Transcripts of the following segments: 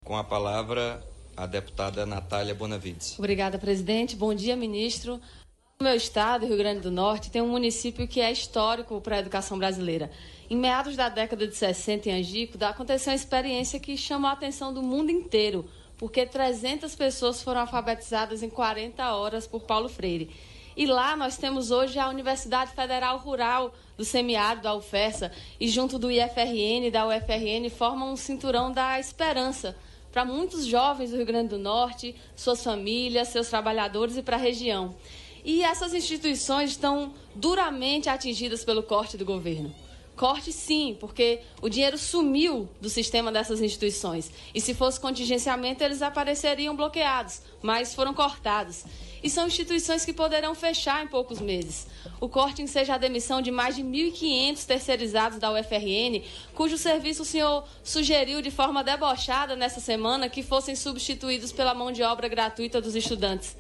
Com a palavra, a deputada Natália Bonavides. Obrigada, presidente. Bom dia, ministro. No meu estado, Rio Grande do Norte, tem um município que é histórico para a educação brasileira. Em meados da década de 60, em Angico, aconteceu uma experiência que chamou a atenção do mundo inteiro, porque 300 pessoas foram alfabetizadas em 40 horas por Paulo Freire. E lá nós temos hoje a Universidade Federal Rural do Semiárido, a UFESA, e junto do IFRN e da UFRN formam um cinturão da esperança para muitos jovens do Rio Grande do Norte, suas famílias, seus trabalhadores e para a região. E essas instituições estão duramente atingidas pelo corte do governo. Corte sim, porque o dinheiro sumiu do sistema dessas instituições. E se fosse contingenciamento, eles apareceriam bloqueados, mas foram cortados. E são instituições que poderão fechar em poucos meses. O corte enseja a demissão de mais de 1.500 terceirizados da UFRN, cujo serviço o senhor sugeriu de forma debochada nessa semana que fossem substituídos pela mão de obra gratuita dos estudantes.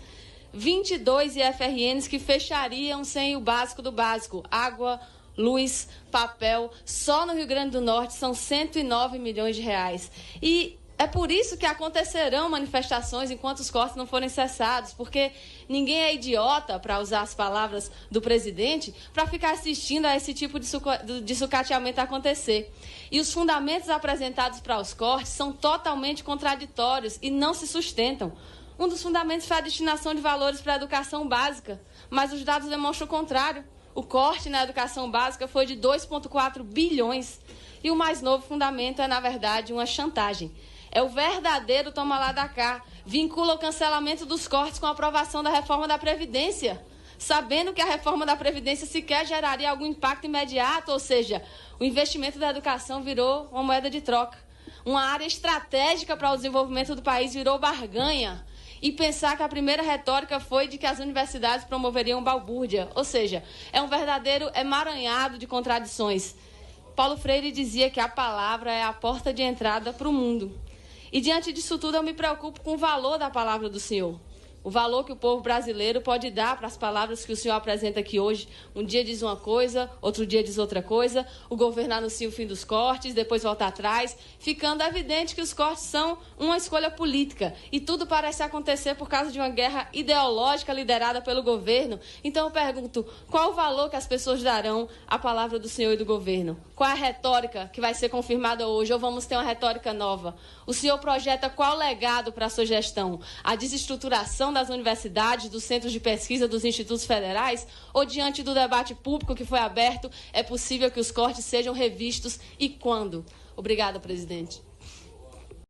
22 IFRNs que fechariam sem o básico do básico: água, luz, papel. Só no Rio Grande do Norte são 109 milhões de reais. E é por isso que acontecerão manifestações enquanto os cortes não forem cessados, porque ninguém é idiota, para usar as palavras do presidente, para ficar assistindo a esse tipo de sucateamento acontecer. E os fundamentos apresentados para os cortes são totalmente contraditórios e não se sustentam. Um dos fundamentos foi a destinação de valores para a educação básica, mas os dados demonstram o contrário. O corte na educação básica foi de 2,4 bilhões. E o mais novo fundamento é, na verdade, uma chantagem. É o verdadeiro toma lá da cá. Vincula o cancelamento dos cortes com a aprovação da reforma da Previdência, sabendo que a reforma da Previdência sequer geraria algum impacto imediato, ou seja, o investimento da educação virou uma moeda de troca. Uma área estratégica para o desenvolvimento do país virou barganha. E pensar que a primeira retórica foi de que as universidades promoveriam balbúrdia. Ou seja, é um verdadeiro emaranhado de contradições. Paulo Freire dizia que a palavra é a porta de entrada para o mundo. E diante disso tudo eu me preocupo com o valor da palavra do senhor. O valor que o povo brasileiro pode dar para as palavras que o senhor apresenta aqui hoje. Um dia diz uma coisa, outro dia diz outra coisa. O governo anuncia o fim dos cortes, depois volta atrás, ficando evidente que os cortes são uma escolha política. E tudo parece acontecer por causa de uma guerra ideológica liderada pelo governo. Então eu pergunto, qual o valor que as pessoas darão à palavra do senhor e do governo? Qual a retórica que vai ser confirmada hoje? Ou vamos ter uma retórica nova? O senhor projeta qual legado para a sua gestão? A desestruturação das universidades, dos centros de pesquisa, dos institutos federais? Ou diante do debate público que foi aberto, é possível que os cortes sejam revistos e quando? Obrigada, presidente.